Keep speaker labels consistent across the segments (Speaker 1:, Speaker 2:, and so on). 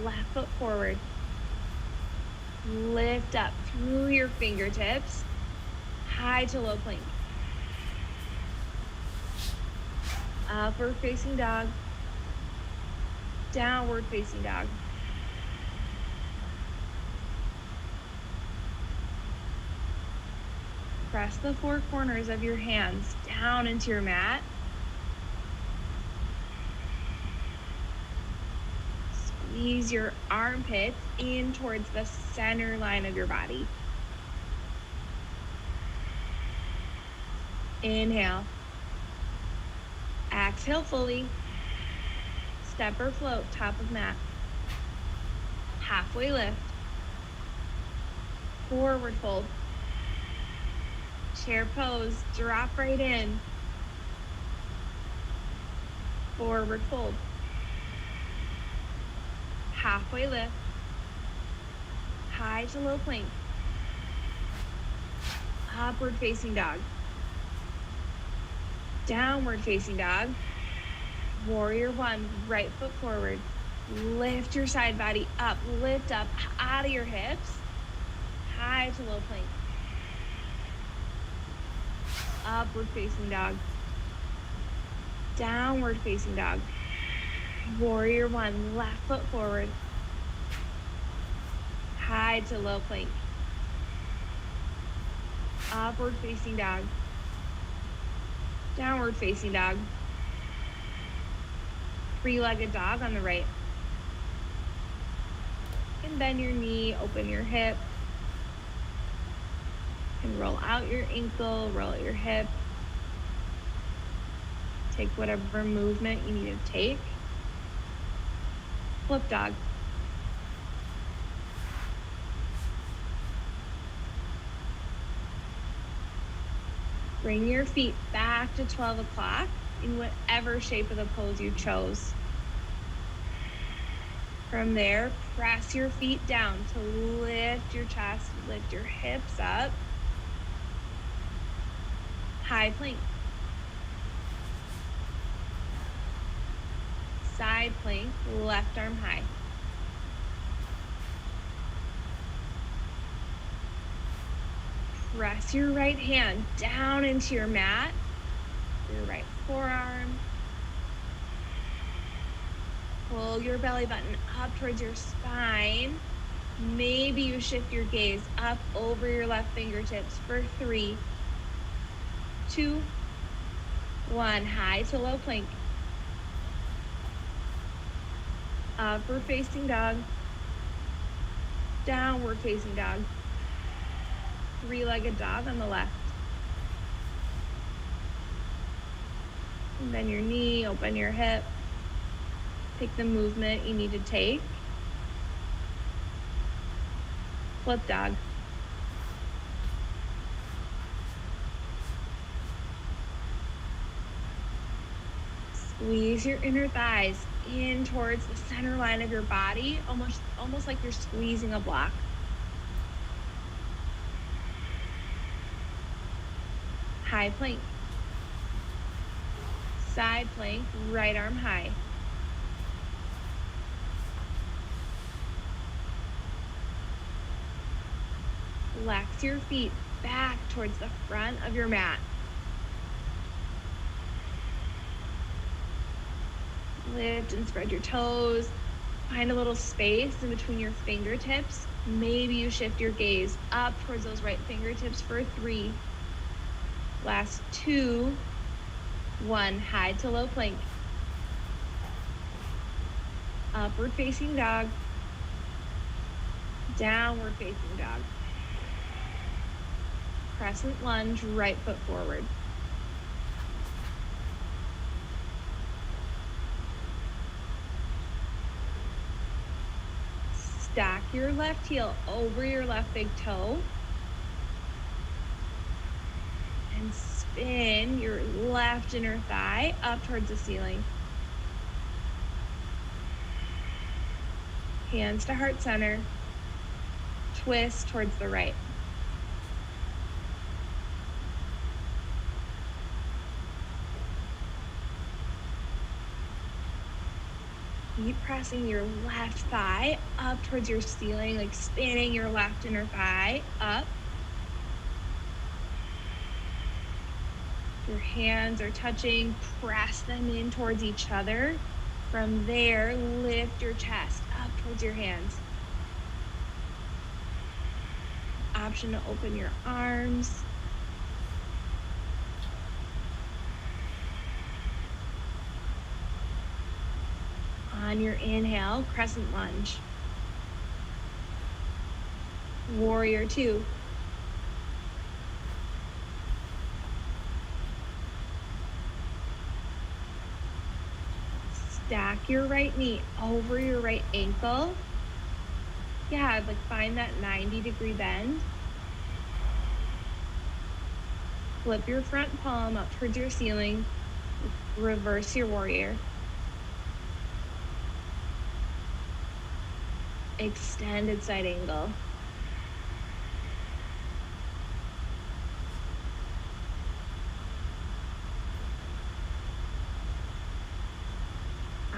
Speaker 1: left foot forward. Lift up through your fingertips, high to low plank. Upward facing dog, downward facing dog. Press the four corners of your hands down into your mat. Squeeze your armpits in towards the center line of your body. Inhale. Exhale fully. Step or float, top of mat. Halfway lift. Forward fold. Chair pose, drop right in. Forward fold. Halfway lift. High to low plank. Upward facing dog. Downward facing dog. Warrior one, right foot forward. Lift your side body up, lift up out of your hips. High to low plank. Upward facing dog. Downward facing dog. Warrior one, left foot forward. High to low plank. Upward facing dog. Downward facing dog. Three-legged dog on the right. And bend your knee, open your hip. And roll out your ankle, roll out your hip. Take whatever movement you need to take. Flip dog. Bring your feet back to 12 o'clock in whatever shape of the pose you chose. From there, press your feet down to lift your chest, lift your hips up. High plank. Side plank, left arm high. Press your right hand down into your mat, your right forearm. Pull your belly button up towards your spine. Maybe you shift your gaze up over your left fingertips for 3, 2, 1. High to low plank. Upward facing dog. Downward facing dog. Three-legged dog on the left. And bend your knee, open your hip. Take the movement you need to take. Flip dog. Squeeze your inner thighs in towards the center line of your body, almost like you're squeezing a block. High plank. Side plank, right arm high. Flex your feet back towards the front of your mat. Lift and spread your toes. Find a little space in between your fingertips. Maybe you shift your gaze up towards those right fingertips for 3. Last 2, 1. High to low plank. Upward facing dog. Downward facing dog. Crescent lunge, right foot forward. Stack your left heel over your left big toe. And spin your left inner thigh up towards the ceiling. Hands to heart center. Twist towards the right. Keep pressing your left thigh up towards your ceiling, like spanning your left inner thigh up. Your hands are touching, press them in towards each other. From there, lift your chest up towards your hands. Option to open your arms. On your inhale, crescent lunge. Warrior two. Stack your right knee over your right ankle. Yeah, like find that 90-degree bend. Flip your front palm up towards your ceiling. Reverse your warrior. Extended side angle.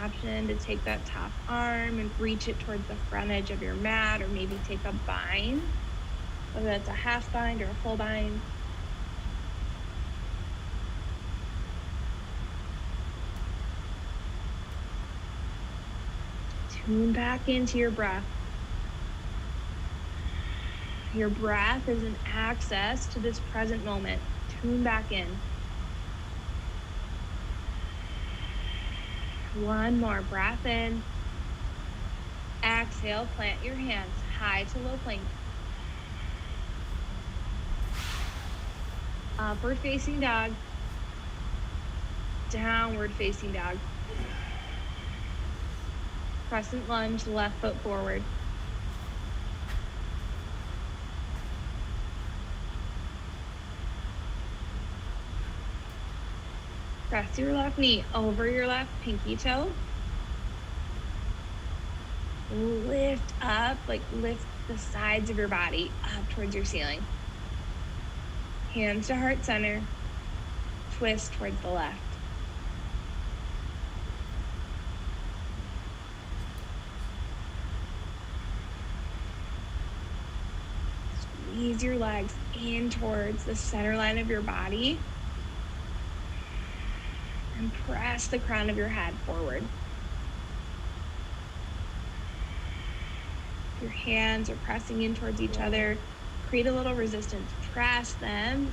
Speaker 1: Option to take that top arm and reach it towards the front edge of your mat, or maybe take a bind, whether that's a half bind or a full bind. Tune back into your breath. Your breath is an access to this present moment. Tune back in. One more breath in. Exhale, plant your hands high to low plank. Upward facing dog. Downward facing dog. Crescent lunge, left foot forward. Press your left knee over your left pinky toe. Lift up, like lift the sides of your body up towards your ceiling. Hands to heart center. Twist towards the left. Squeeze your legs in towards the center line of your body. And press the crown of your head forward. Your hands are pressing in towards each other. Create a little resistance. Press them.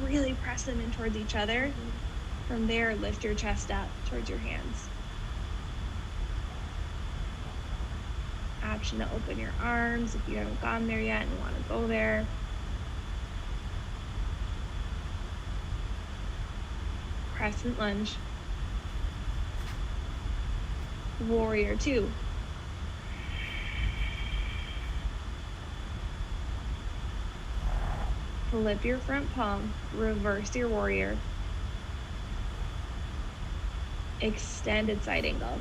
Speaker 1: Really press them in towards each other. From there, lift your chest up towards your hands. Option to open your arms if you haven't gone there yet and want to go there. Crescent lunge. Warrior two. Flip your front palm, reverse your warrior. Extended side angle.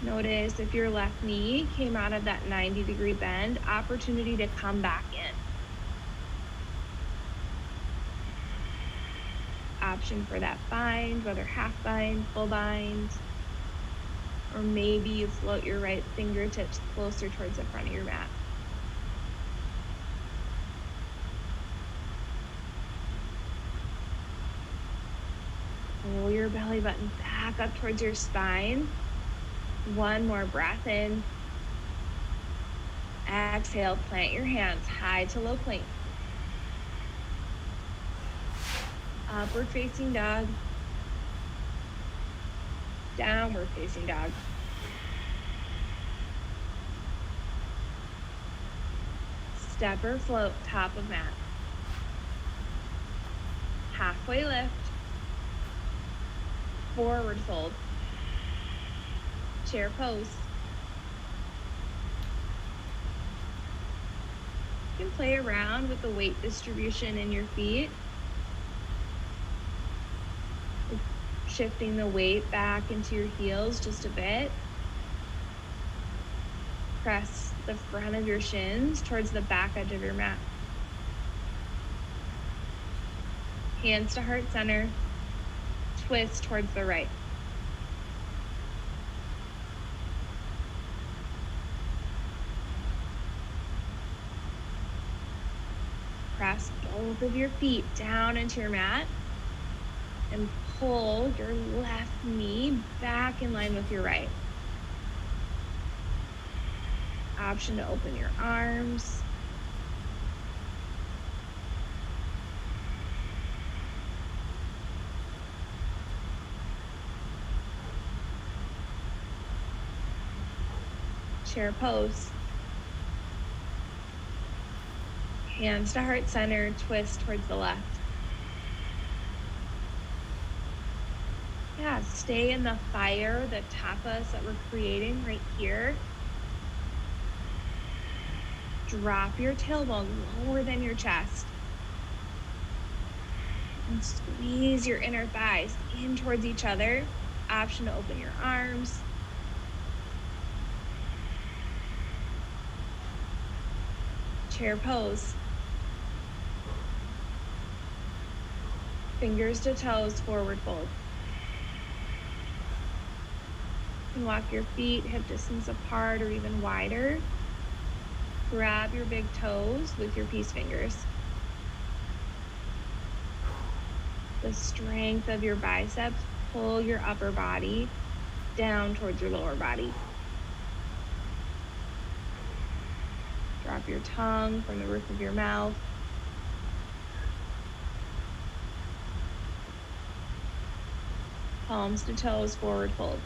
Speaker 1: Notice if your left knee came out of that 90-degree bend, opportunity to come back in. Option for that bind, whether half bind, full bind, or maybe you float your right fingertips closer towards the front of your mat. Pull your belly button back up towards your spine. One more breath in. Exhale, plant your hands high to low plank. Upward facing dog. Downward facing dog. Step or float, top of mat. Halfway lift. Forward fold. Chair pose. You can play around with the weight distribution in your feet. Shifting the weight back into your heels just a bit. Press the front of your shins towards the back edge of your mat. Hands to heart center. twist towards the right. Press both of your feet down into your mat and pull your left knee back in line with your right. Option to open your arms. Chair pose. Hands to heart center, twist towards the left. Yeah, stay in the fire, the tapas that we're creating right here. Drop your tailbone lower than your chest. And squeeze your inner thighs in towards each other. Option to open your arms. Chair pose. Fingers to toes, forward fold. You can walk your feet hip distance apart or even wider. Grab your big toes with your peace fingers. The strength of your biceps, pull your upper body down towards your lower body. Drop your tongue from the roof of your mouth. Palms to toes, forward fold.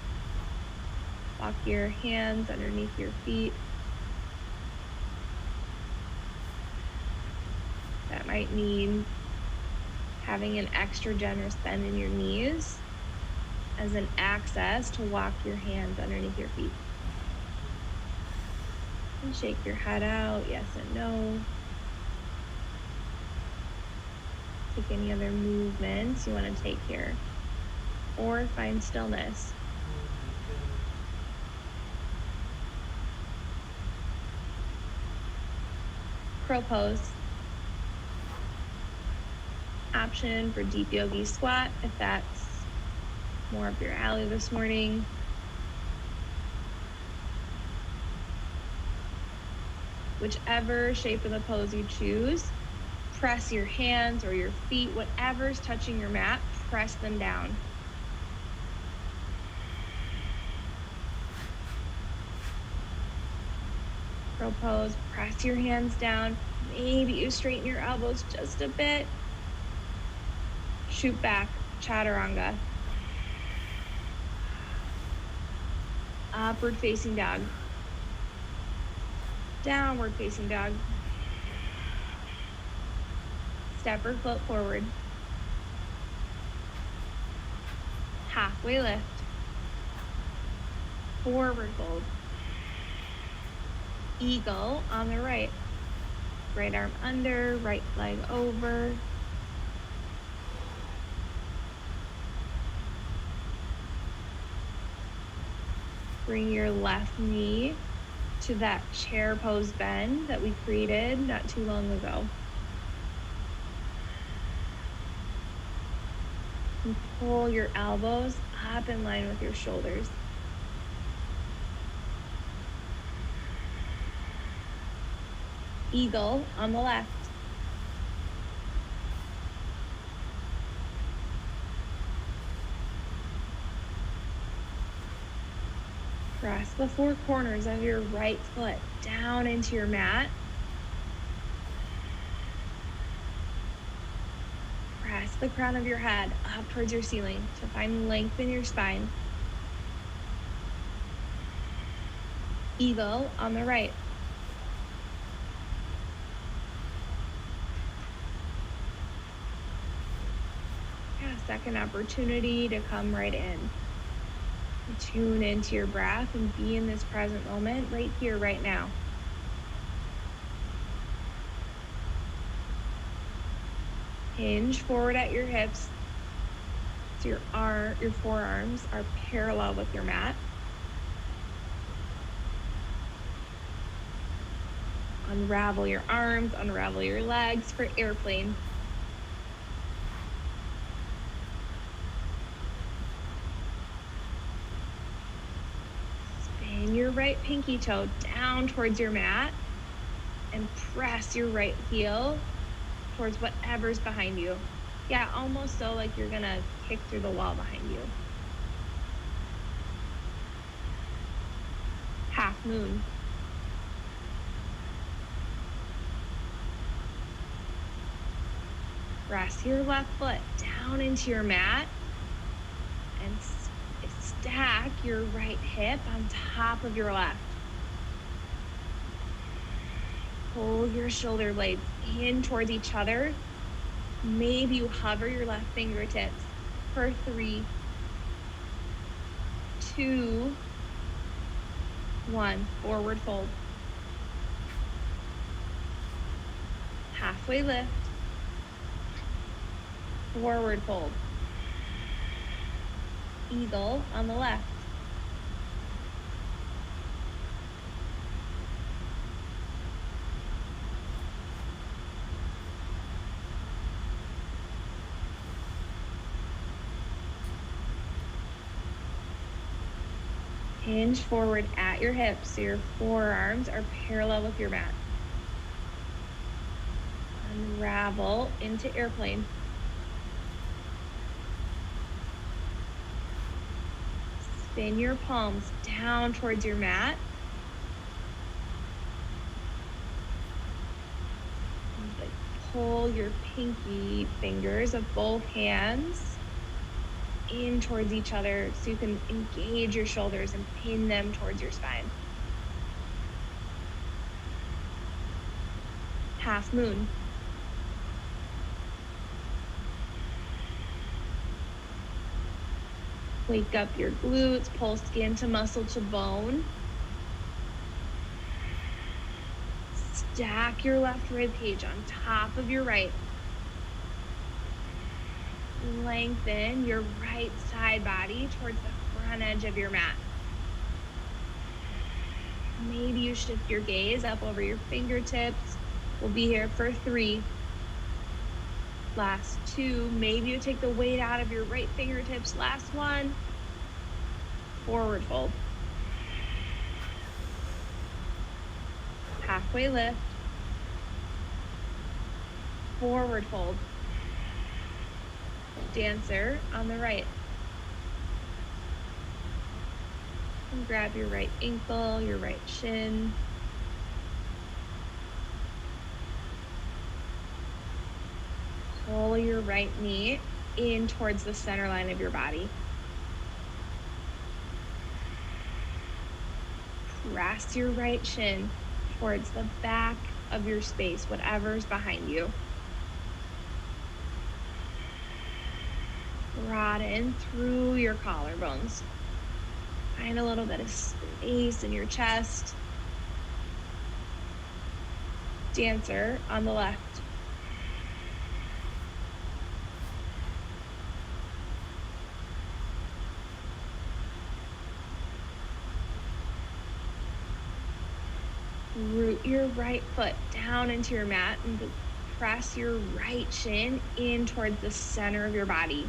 Speaker 1: Walk your hands underneath your feet. That might mean having an extra generous bend in your knees as an access to walk your hands underneath your feet. And shake your head out, yes and no. Take any other movements you want to take here. Or find stillness. Crow pose. Option for deep yogi squat if that's more up your alley this morning. Whichever shape of the pose you choose, press your hands or your feet, whatever's touching your mat, press them down. Crow pose, press your hands down. Maybe you straighten your elbows just a bit. Shoot back, chaturanga. Upward facing dog. Downward facing dog. Step or float forward. Halfway lift. Forward fold. Eagle on the right. Right arm under, right leg over. Bring your left knee to that chair pose bend that we created not too long ago. And pull your elbows up in line with your shoulders. Eagle on the left. Press the four corners of your right foot down into your mat. Press the crown of your head up towards your ceiling to find length in your spine. Eagle on the right. Second opportunity to come right in. Tune into your breath and be in this present moment right here, right now. Hinge forward at your hips so your forearms are parallel with your mat. Unravel your arms, unravel your legs for airplane. right pinky toe down towards your mat and press your right heel towards whatever's behind you. Yeah, almost so like you're gonna kick through the wall behind you. Half moon. Press your left foot down into your mat and stack your right hip on top of your left. Pull your shoulder blades in towards each other. Maybe you hover your left fingertips for 3, 2, 1. Forward fold. Halfway lift. Forward fold. Eagle on the left. Hinge forward at your hips so your forearms are parallel with your mat. Unravel into airplane. Spin your palms down towards your mat. Pull your pinky fingers of both hands in towards each other so you can engage your shoulders and pin them towards your spine. Half moon. Wake up your glutes, pull skin to muscle to bone. Stack your left rib cage on top of your right. Lengthen your right side body towards the front edge of your mat. Maybe you shift your gaze up over your fingertips. We'll be here for 3. Last 2. Maybe you take the weight out of your right fingertips. Last 1. Forward fold. Halfway lift. Forward fold. Dancer on the right. And grab your right ankle, your right shin. Pull your right knee in towards the center line of your body. Press your right shin towards the back of your space, whatever's behind you. Broaden through your collarbones. Find a little bit of space in your chest. Dancer on the left. Root your right foot down into your mat and press your right shin in towards the center of your body.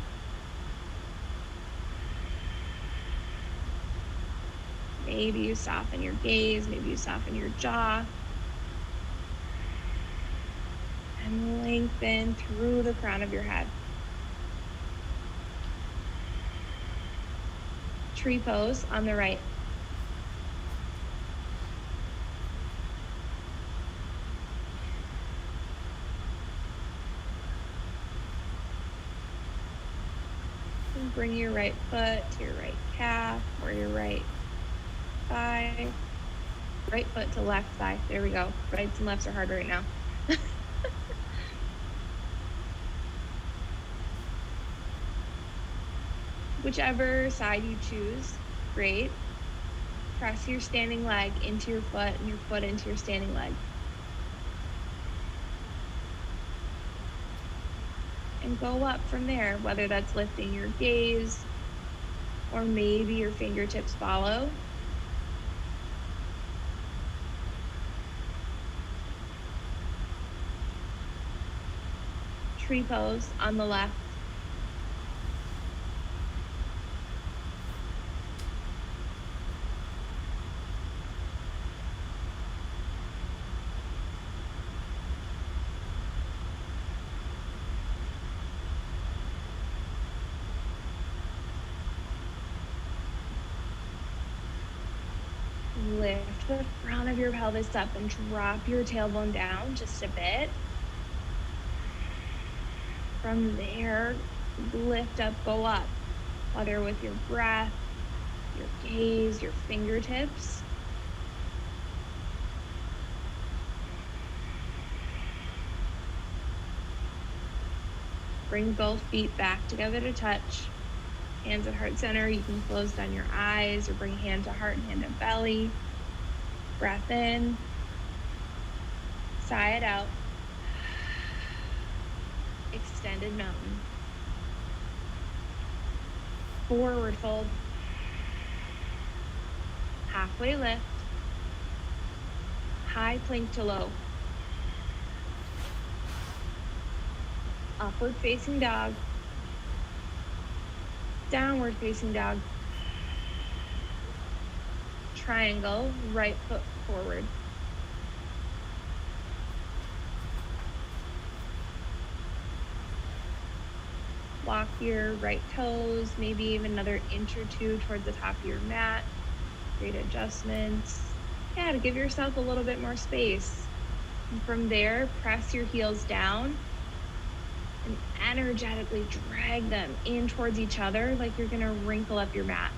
Speaker 1: Maybe you soften your gaze, maybe you soften your jaw. And lengthen through the crown of your head. Tree pose on the right. And bring your right foot to your right calf or your right thigh. Right foot to left thigh. There we go. Rights and lefts are hard right now. Whichever side you choose, great. Press your standing leg into your foot and your foot into your standing leg. And go up from there, whether that's lifting your gaze or maybe your fingertips follow. Tree pose on the left. Lift the front of your pelvis up and drop your tailbone down just a bit. From there, lift up, go up, whether with your breath, your gaze, your fingertips. Bring both feet back together to touch. Hands at heart center. You can close down your eyes or bring hand to heart and hand to belly. Breath in. Sigh it out. Extended mountain. Forward fold. Halfway lift. High plank to low. Upward facing dog. Downward facing dog. Triangle, right foot forward. Walk your right toes, maybe even another inch or two towards the top of your mat. Great adjustments. Yeah, to give yourself a little bit more space. And from there, press your heels down and energetically drag them in towards each other like you're gonna wrinkle up your mat.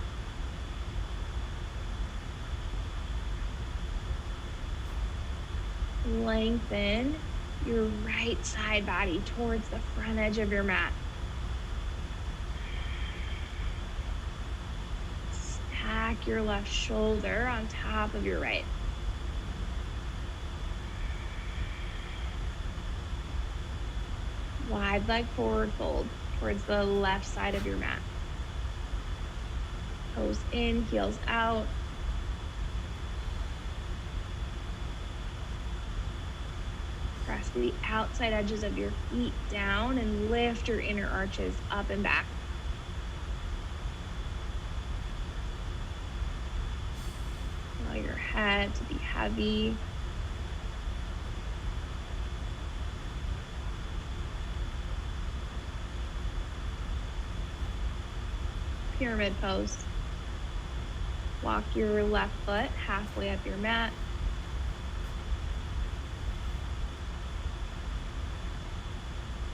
Speaker 1: Lengthen your right side body towards the front edge of your mat. Stack your left shoulder on top of your right. Wide leg forward fold towards the left side of your mat. Toes in, heels out. Press the outside edges of your feet down and lift your inner arches up and back. Allow your head to be heavy. Pyramid pose. Walk your left foot halfway up your mat.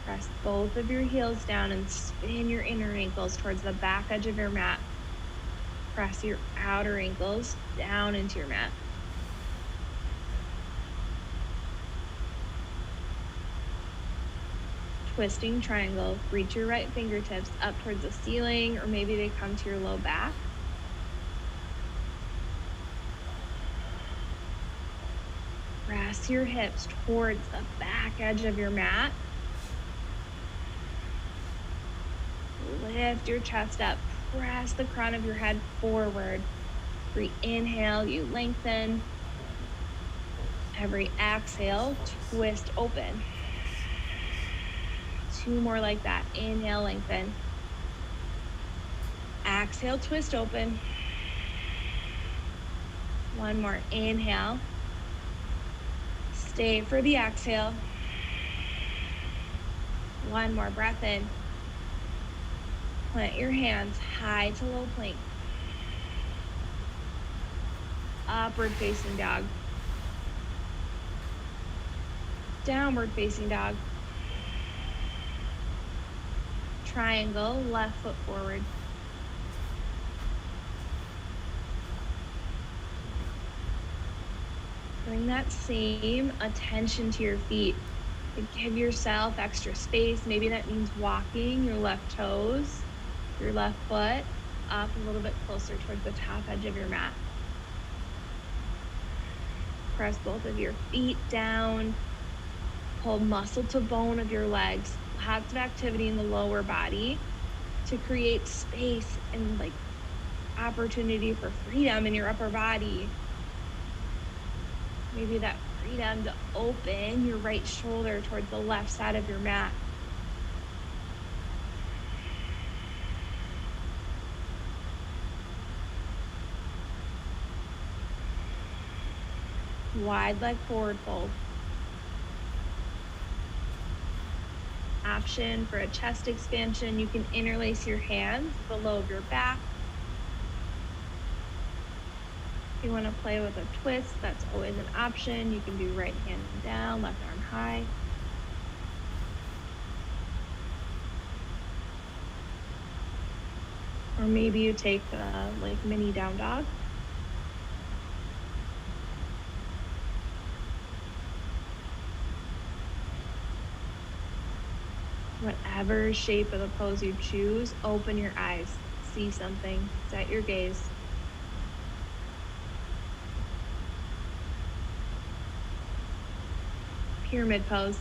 Speaker 1: Press both of your heels down and spin your inner ankles towards the back edge of your mat. Press your outer ankles down into your mat. Twisting triangle. Reach your right fingertips up towards the ceiling, or maybe they come to your low back. Press your hips towards the back edge of your mat. Lift your chest up. Press the crown of your head forward. Every inhale, you lengthen. Every exhale, twist open. 2 more like that. Inhale, lengthen. Exhale, twist open. 1 more. Inhale. Stay for the exhale. 1 more. Breath in. Plant your hands high to low plank. Upward facing dog. Downward facing dog. Triangle, left foot forward. Bring that same attention to your feet. Give yourself extra space. Maybe that means walking your left toes, your left foot up a little bit closer towards the top edge of your mat. Press both of your feet down. Pull muscle to bone of your legs. Lots of activity in the lower body to create space and opportunity for freedom in your upper body. Maybe that freedom to open your right shoulder towards the left side of your mat. Wide leg forward fold. Option for a chest expansion, you can interlace your hands below your back. you want to play with a twist, that's always an option. You can do right hand down, left arm high. Or maybe you take like mini down dog. Whatever shape of the pose you choose, open your eyes, see something, set your gaze. Pyramid pose.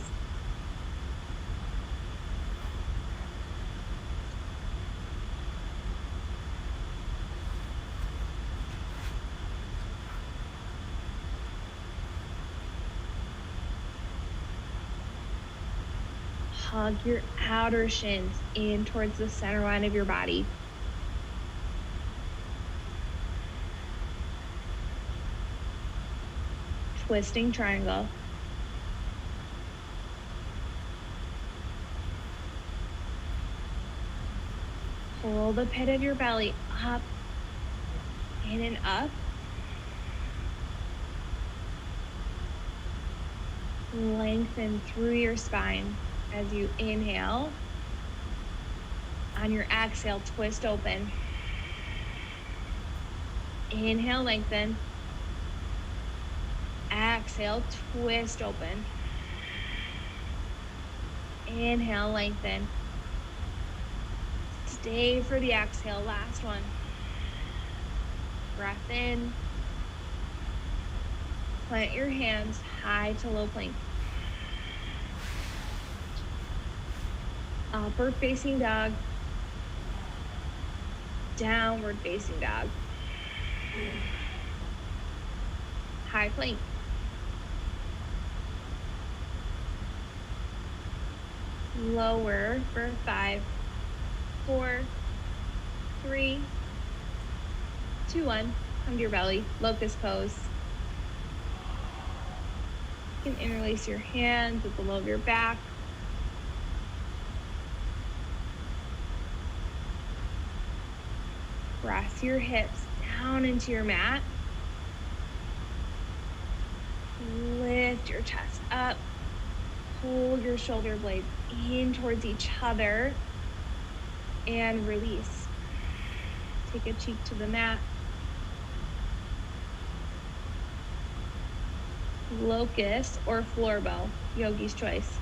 Speaker 1: Hug your outer shins in towards the center line of your body. Twisting triangle. Pull the pit of your belly up, in and up. Lengthen through your spine as you inhale. On your exhale, twist open. Inhale, lengthen. Exhale, twist open. Inhale, lengthen. Stay for the exhale, last one. Breath in. Plant your hands high to low plank. Upward facing dog. Downward facing dog. High plank. Lower for 5, 4, 3, 2, 1. Come to your belly, locust pose. You can interlace your hands at the low of your back. Press your hips down into your mat. Lift your chest up. Pull your shoulder blades in towards each other and release. Take a cheek to the mat. Locust or floor bow, yogi's choice.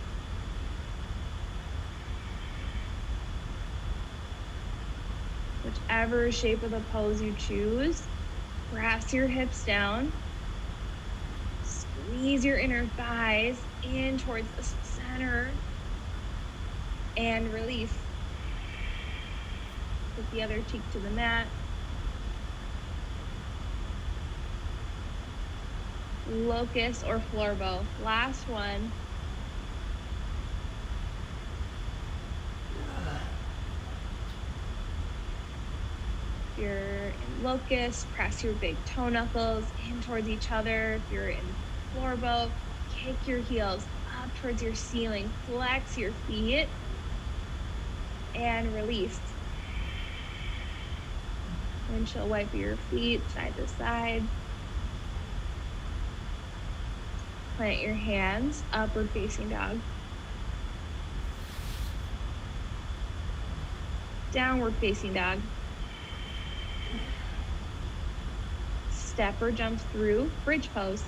Speaker 1: Whichever shape of the pose you choose, press your hips down. Squeeze your inner thighs in towards the center and release. Put the other cheek to the mat. Locust or floor bow. Last one. If you're in locust, press your big toe knuckles in towards each other. If you're in floor bow, kick your heels up towards your ceiling. Flex your feet and release. Windshield wiper your feet side to side. Plant your hands, upward facing dog. Downward facing dog. Step or jump through, bridge pose.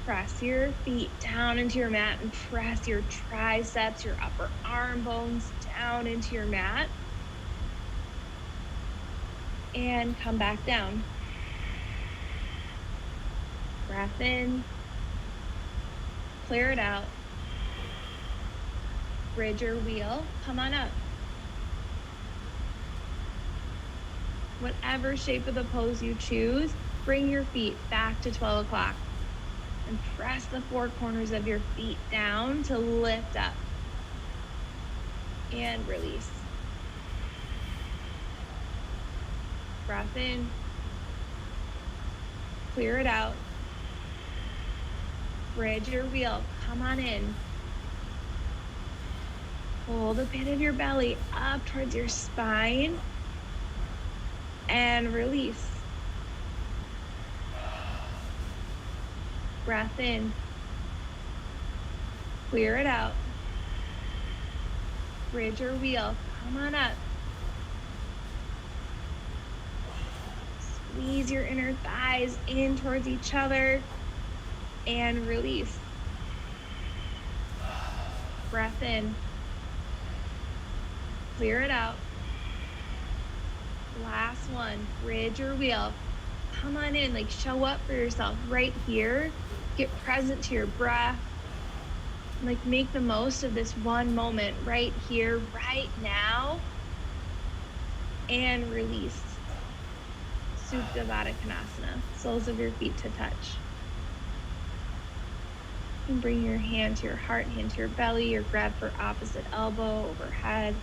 Speaker 1: Press your feet down into your mat and press your triceps, your upper arm bones down into your mat. And come back down. Breath in. Clear it out. Bridge or wheel, come on up. Whatever shape of the pose you choose, bring your feet back to 12 o'clock. And press the four corners of your feet down to lift up. And release. Breath in. Clear it out. Bridge your wheel. Come on in. Pull the pit of your belly up towards your spine and release. Breath in. Clear it out. Bridge your wheel. Come on up. Squeeze your inner thighs in towards each other and release. Breath in. Clear it out. Last one. Bridge your wheel. Come on in, like show up for yourself right here. Get present to your breath. Like make the most of this one moment right here, right now. And release. Supta Baddha Konasana. Soles of your feet to touch. You can bring your hand to your heart, hand to your belly, or grab for opposite elbow overhead.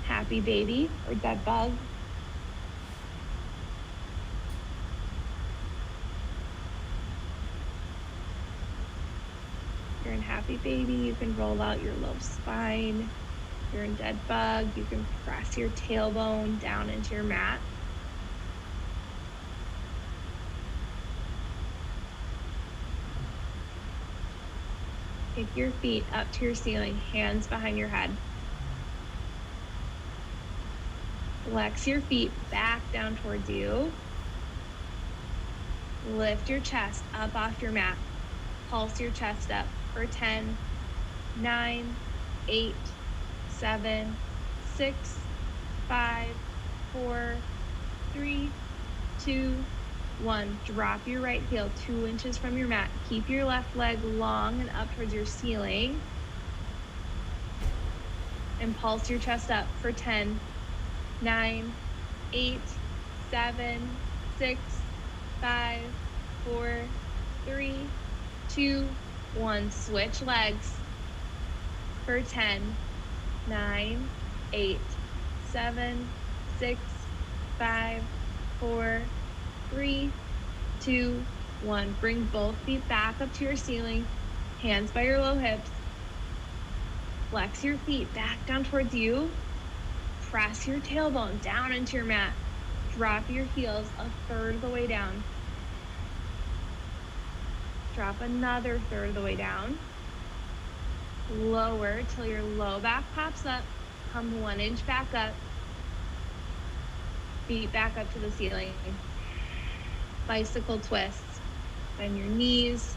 Speaker 1: Happy baby or dead bug. You're in happy baby, you can roll out your low spine. You're in dead bug, you can press your tailbone down into your mat. Take your feet up to your ceiling, hands behind your head. Flex your feet back down towards you. Lift your chest up off your mat. Pulse your chest up for 10, 9, 8, 7, 6, 5, 4, 3, 2, 1. Drop your right heel 2 inches from your mat. Keep your left leg long and up towards your ceiling. And pulse your chest up for 10, 9, 8, 7, 6, 5, 4, 3, 2, 1. Switch legs for 10, 9, 8, 7, 6, 5, 4, 3, 2, 1. Bring both feet back up to your ceiling, hands by your low hips. Flex your feet back down towards you. Press your tailbone down into your mat. Drop your heels a third of the way down. Drop another third of the way down. Lower till your low back pops up. Come 1 inch back up. Feet back up to the ceiling. Bicycle twists. Bend your knees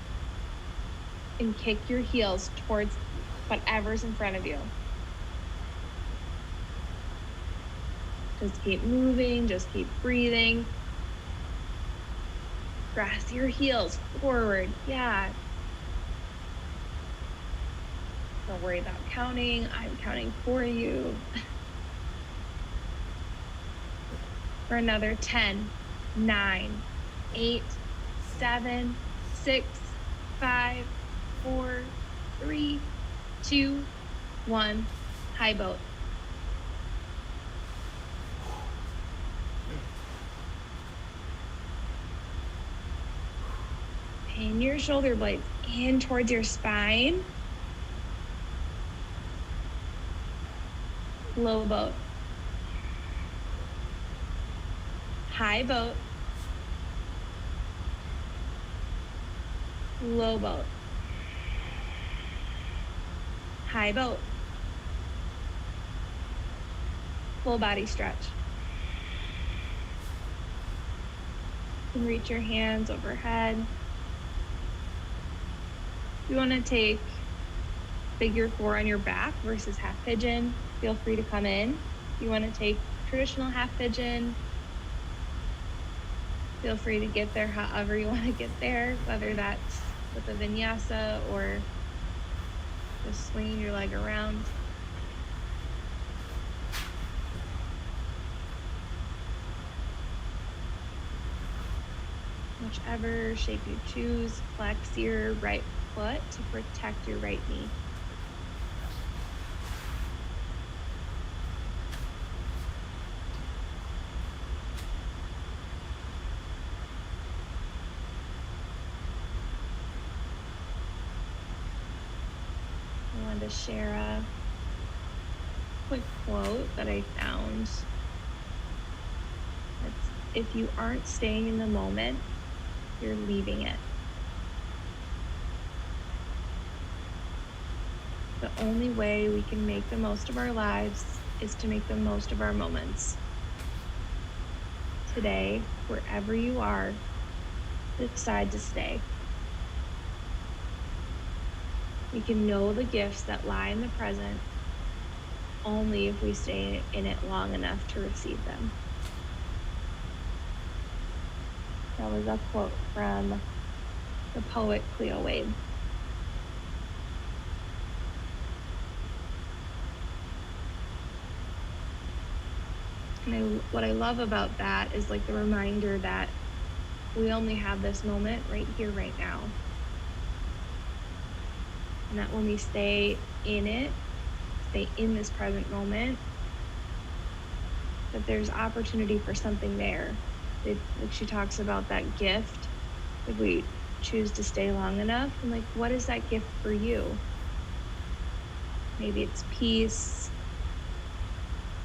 Speaker 1: and kick your heels towards whatever's in front of you. Just keep moving, just keep breathing. Press your heels forward, yeah. Don't worry about counting, I'm counting for you. For another 10, 9, 8, 7, 6, 5, 4, 3, 2, 1. High boat. Pin your shoulder blades in towards your spine. Low boat. High boat. Low boat. High boat. Full body stretch. You can reach your hands overhead. You want to take figure 4 on your back versus half pigeon. Feel free to come in. You want to take traditional half pigeon. Feel free to get there however you want to get there, whether that's with a vinyasa or just swinging your leg around. Whichever shape you choose, flex your right foot to protect your right knee. I wanted to share a quick quote that I found. It's, if you aren't staying in the moment, you're leaving it. The only way we can make the most of our lives is to make the most of our moments. Today, wherever you are, decide to stay. We can know the gifts that lie in the present only if we stay in it long enough to receive them. That was a quote from the poet Cleo Wade. And what I love about that is like the reminder that we only have this moment right here, right now. And that when we stay in it, stay in this present moment, that there's opportunity for something there. Like she talks about that gift, if we choose to stay long enough, and like, what is that gift for you? Maybe it's peace,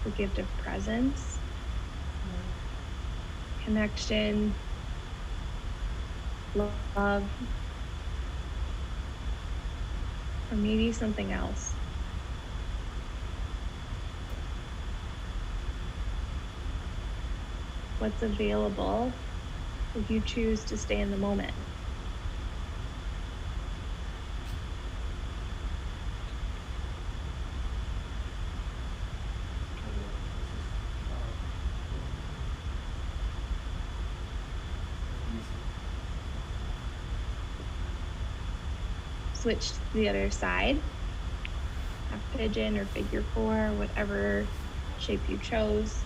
Speaker 1: the gift of presence, connection, love, or maybe something else. What's available if you choose to stay in the moment? Switch to the other side, half pigeon or figure four, whatever shape you chose.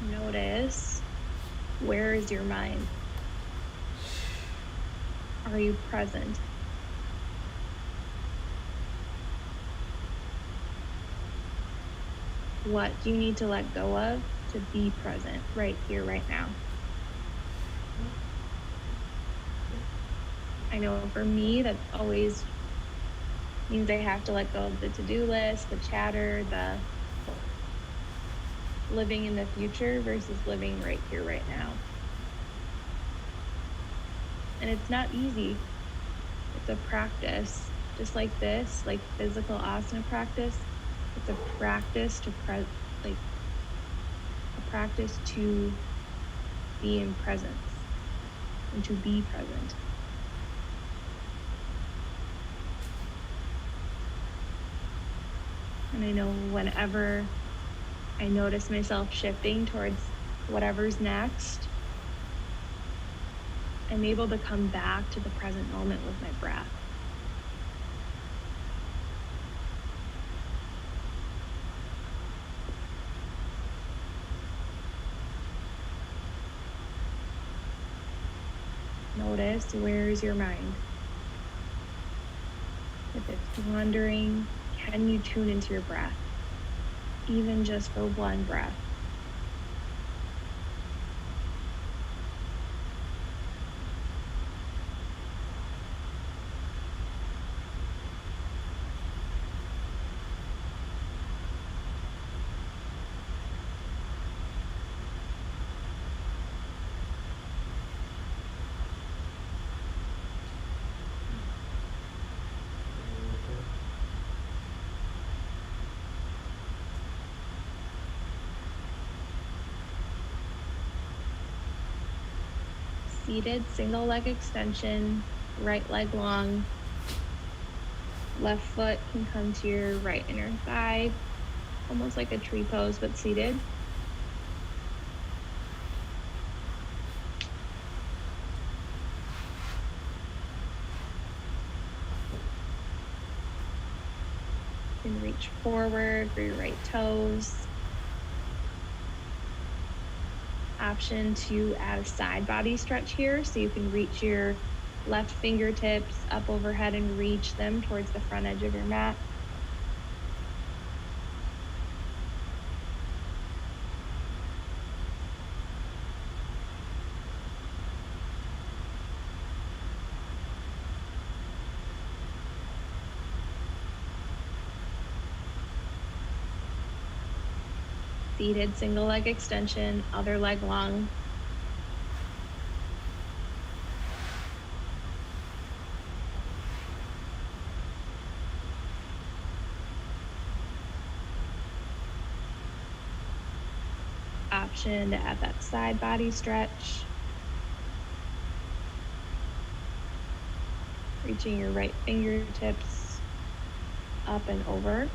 Speaker 1: Notice, where is your mind? Are you present? What do you need to let go of to be present right here, right now? I know for me, that always means I have to let go of the to-do list, the chatter, the living in the future versus living right here, right now. And it's not easy. It's a practice, just like this, like physical asana practice. It's a practice to practice to be in presence and to be present. And I know whenever I notice myself shifting towards whatever's next, I'm able to come back to the present moment with my breath. Notice, where is your mind? If it's wandering, can you tune into your breath? Even just for one breath. Seated single leg extension, right leg long. Left foot can come to your right inner thigh, almost like a tree pose, but seated. You can reach forward for your right toes. Option to add a side body stretch here, so you can reach your left fingertips up overhead and reach them towards the front edge of your mat. Seated single leg extension, other leg long. Option to add that side body stretch. Reaching your right fingertips up and over.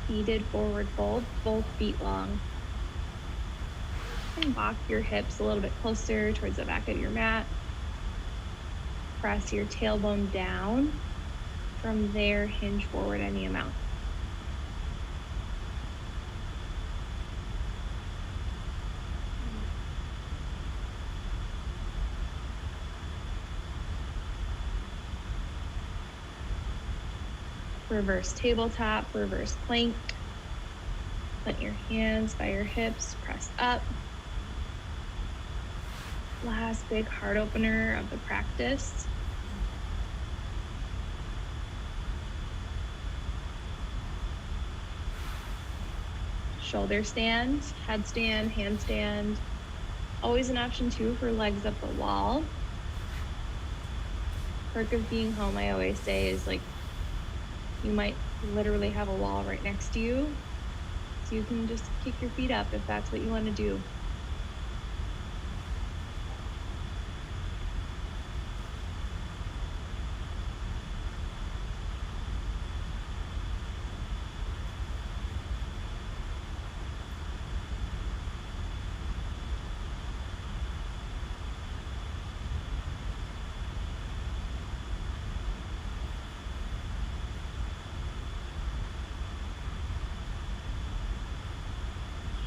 Speaker 1: Seated forward fold, both feet long. And walk your hips a little bit closer towards the back of your mat. Press your tailbone down. From there, hinge forward any amount. Reverse tabletop, reverse plank. Put your hands by your hips, press up. Last big heart opener of the practice. Shoulder stand, headstand, handstand. Always an option too for legs up the wall. Perk of being home, I always say, is like you might literally have a wall right next to you. So you can just kick your feet up if that's what you want to do.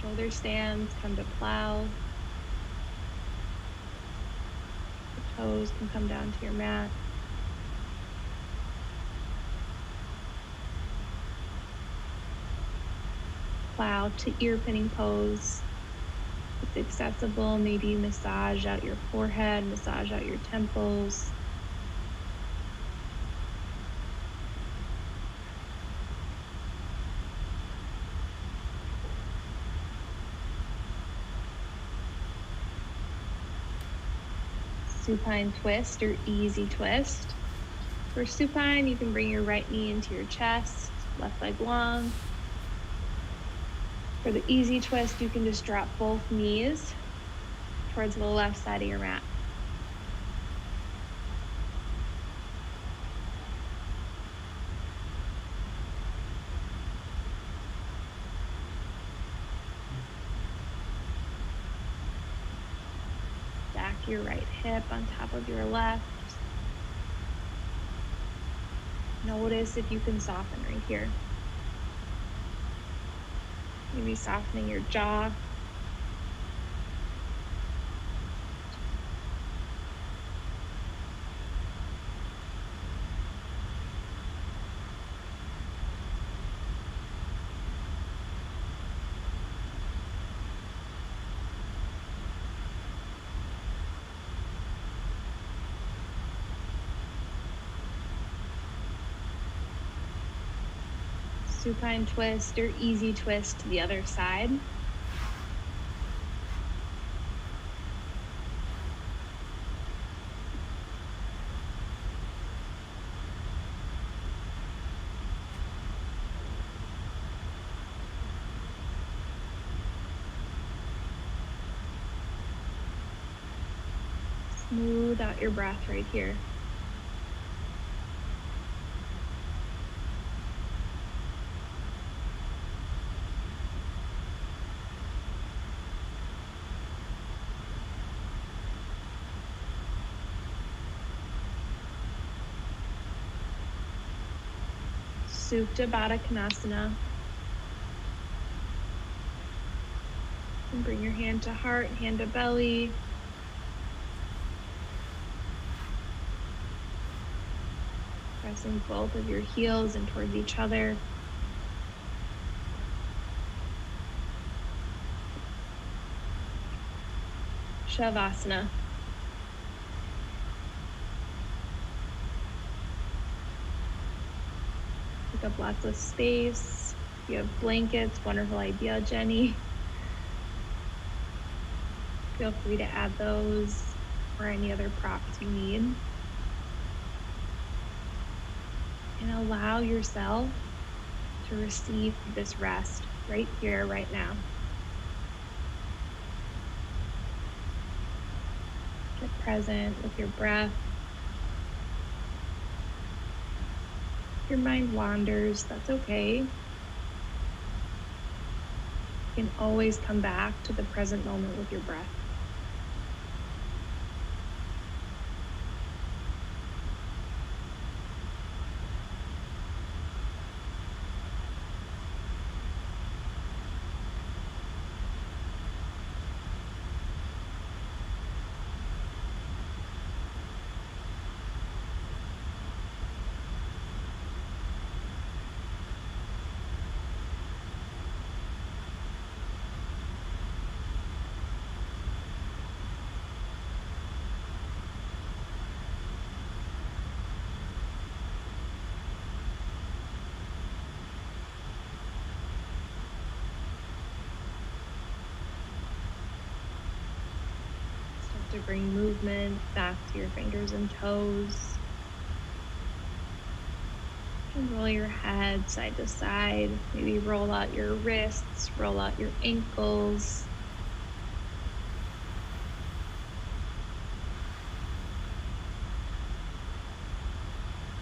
Speaker 1: Shoulder stands, come to plow. The toes can come down to your mat. Plow to ear pinning pose. It's accessible. Maybe massage out your forehead, massage out your temples. Supine twist or easy twist. For supine, you can bring your right knee into your chest, left leg long. For the easy twist, you can just drop both knees towards the left side of your mat. Stack your right hip on top of your left. Notice if you can soften right here. Maybe softening your jaw. Supine twist or easy twist to the other side. Smooth out your breath right here. Supta Baddha Konasana. And bring your hand to heart, hand to belly. Pressing both of your heels in towards each other. Shavasana. Take up lots of space. If you have blankets, wonderful idea, Jenny. Feel free to add those or any other props you need. And allow yourself to receive this rest right here, right now. Get present with your breath. If your mind wanders, that's okay. You can always come back to the present moment with your breath. To bring movement back to your fingers and toes. And roll your head side to side. Maybe roll out your wrists, roll out your ankles.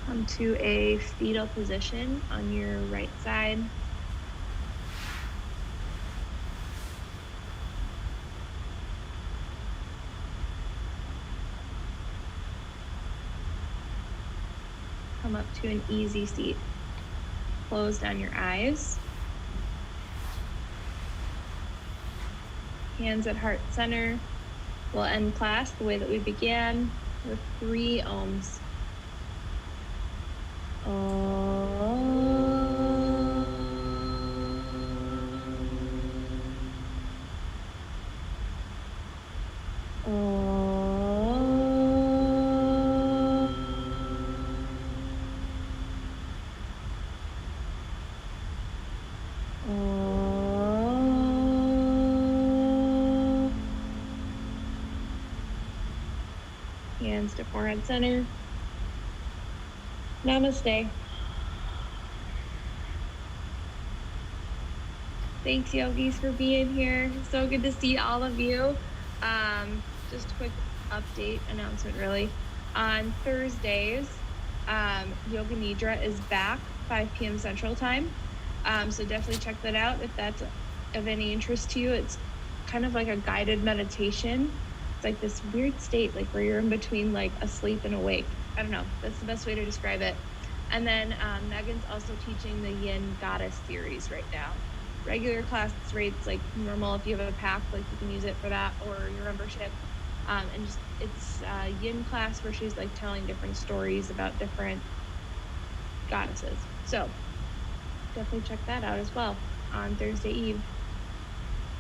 Speaker 1: Come to a fetal position on your right side. Come up to an easy seat. Close down your eyes. Hands at heart center. We'll end class the way that we began with 3 ohms. Hands to forehead center. Namaste. Thanks, yogis, for being here. So good to see all of you. Just a quick update announcement, really. On Thursdays, Yoga Nidra is back 5 p.m. Central Time. So definitely check that out if that's of any interest to you. It's kind of like a guided meditation. It's like this weird state, like where you're in between like asleep and awake. I don't know. That's the best way to describe it. And then Megan's also teaching the Yin Goddess series right now. Regular class rates like normal. If you have a pack, like you can use it for that or your membership. And just it's a Yin class where she's like telling different stories about different goddesses. So definitely check that out as well on Thursday Eve.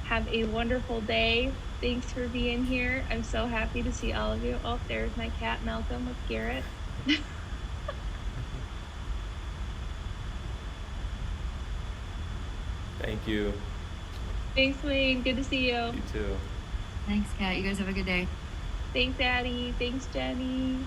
Speaker 1: Have a wonderful day. Thanks for being here. I'm so happy to see all of you. Oh, there's my cat Malcolm with Garrett.
Speaker 2: Thank you.
Speaker 1: Thanks, Wayne. Good to see you.
Speaker 2: You too.
Speaker 3: Thanks, Kat. You guys have a good day.
Speaker 1: Thanks, Addie. Thanks, Jenny.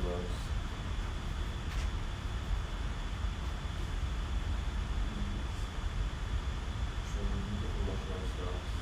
Speaker 2: strokes. Emotional strokes.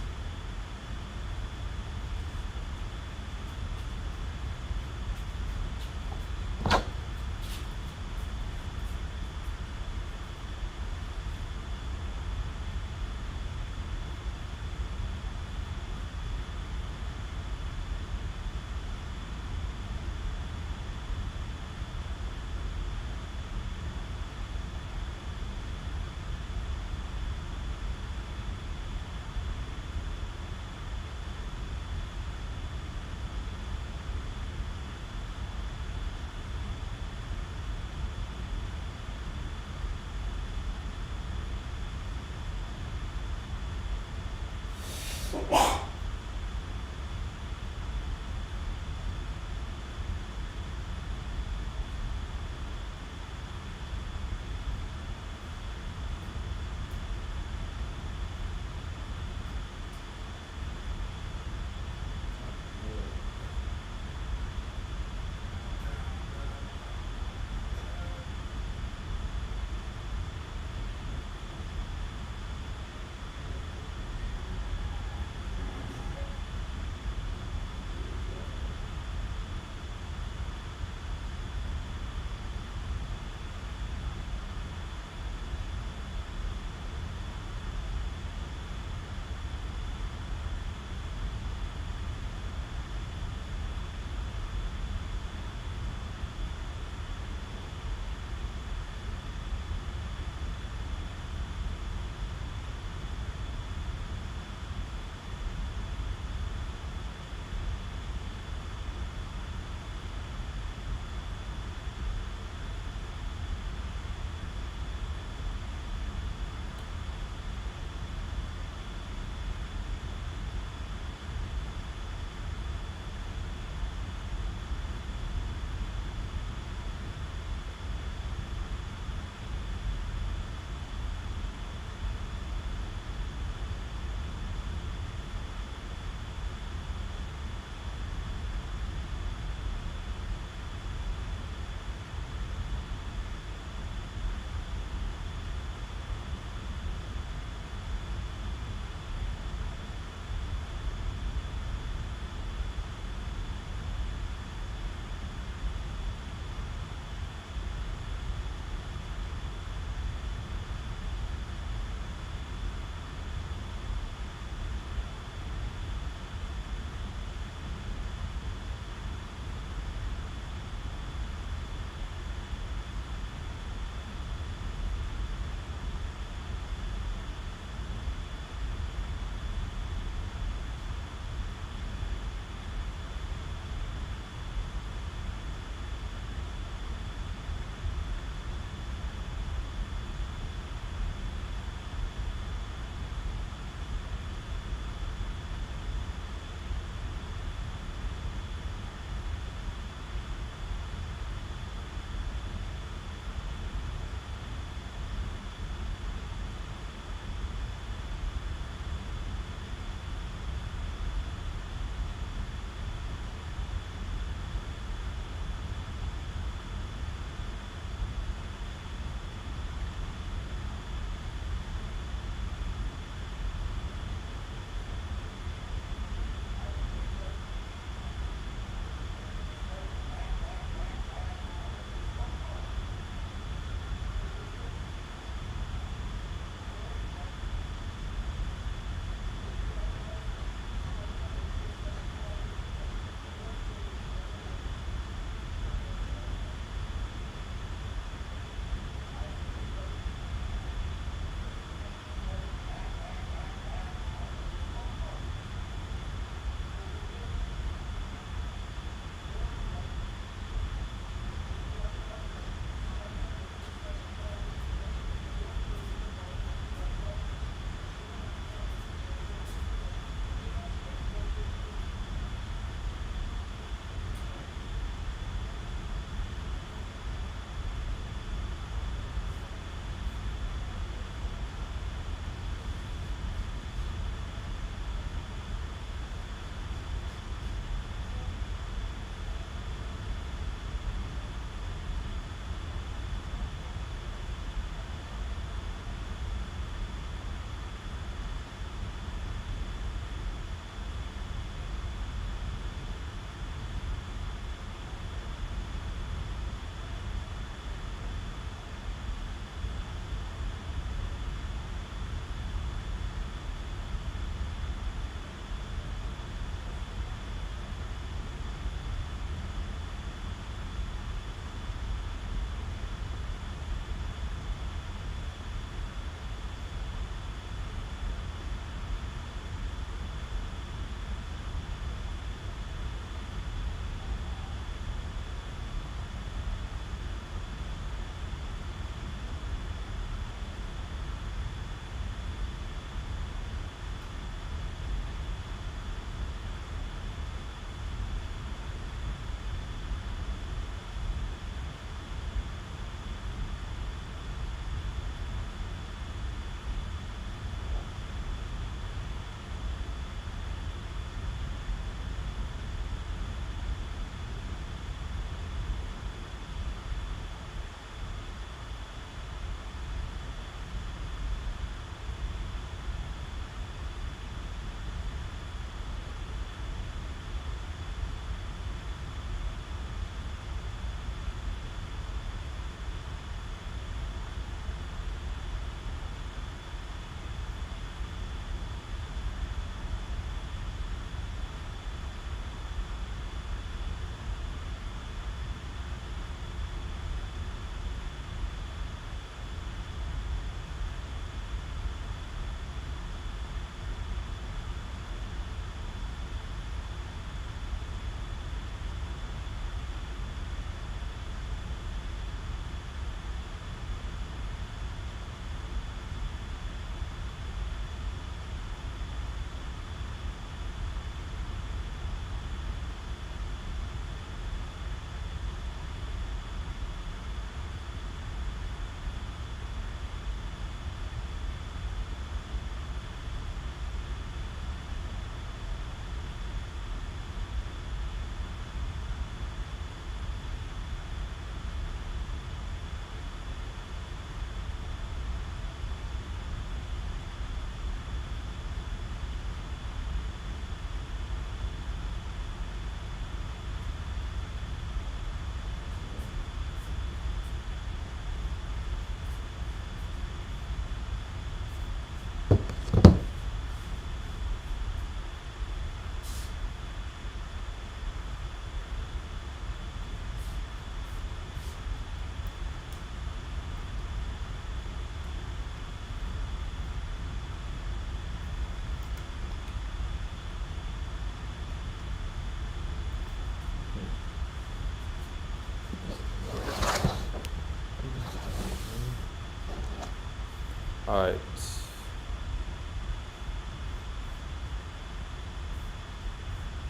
Speaker 4: Alright.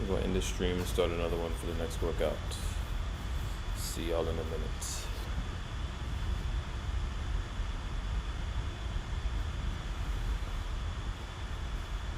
Speaker 4: We're gonna end this stream and start another one for the next workout. See y'all in a minute.